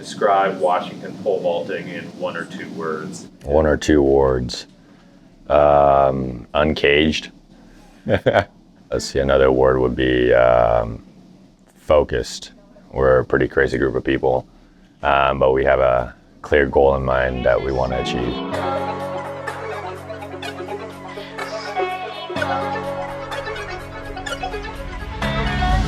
Describe Washington pole vaulting in 1 or 2 words. 1 or 2 words. Uncaged. Let's see, another word would be focused. We're a pretty crazy group of people, but we have a clear goal in mind that we want to achieve.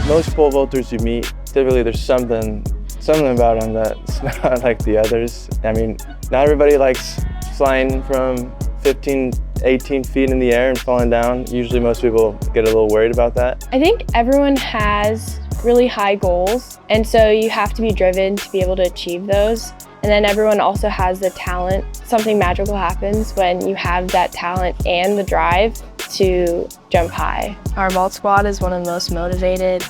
Most pole vaulters you meet, typically there's something about them that's not like the others. I mean, not everybody likes flying from 15, 18 feet in the air and falling down. Usually most people get a little worried about that. I think everyone has really high goals, and so you have to be driven to be able to achieve those. And then everyone also has the talent. Something magical happens when you have that talent and the drive to jump high. Our vault squad is one of the most motivated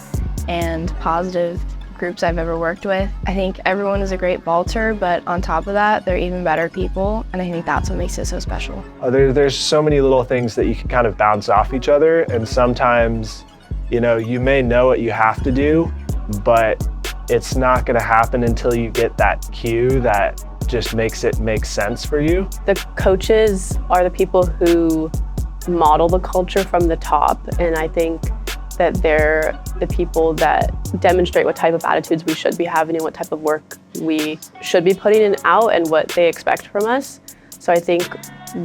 and positive groups I've ever worked with. I think everyone is a great vaulter, but on top of that, they're even better people, and I think that's what makes it so special. There's so many little things that you can kind of bounce off each other, and sometimes, you know, you may know what you have to do, but it's not gonna happen until you get that cue that just makes it make sense for you. The coaches are the people who model the culture from the top, and I think that they're the people that demonstrate what type of attitudes we should be having and what type of work we should be putting in out and what they expect from us. So I think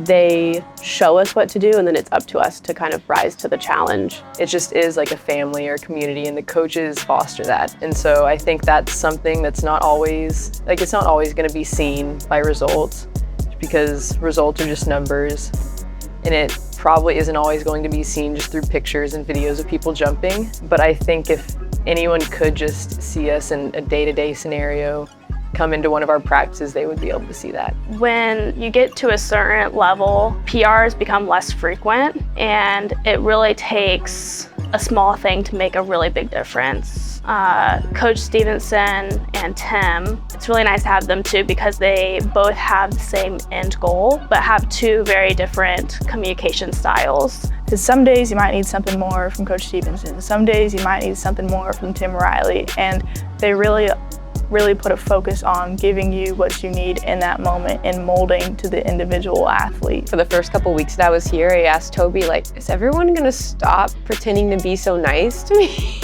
they show us what to do, and then it's up to us to kind of rise to the challenge. It just is like a family or community, and the coaches foster that. And so I think that's something that's not always, like, it's not always gonna be seen by results, because results are just numbers. And it probably isn't always going to be seen just through pictures and videos of people jumping. But I think if anyone could just see us in a day-to-day scenario, come into one of our practices, they would be able to see that. When you get to a certain level, PRs become less frequent, and it really takes a small thing to make a really big difference. Coach Stevenson and Tim, it's really nice to have them too, because they both have the same end goal, but have 2 very different communication styles. Because some days you might need something more from Coach Stevenson. Some days you might need something more from Tim Riley, and they really put a focus on giving you what you need in that moment and molding to the individual athlete. For the first couple weeks that I was here, I asked Toby, like, is everyone gonna stop pretending to be so nice to me?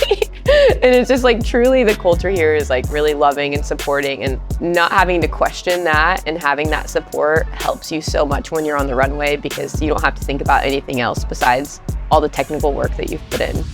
And it's just like, truly the culture here is like really loving and supporting, and not having to question that and having that support helps you so much when you're on the runway, because you don't have to think about anything else besides all the technical work that you've put in.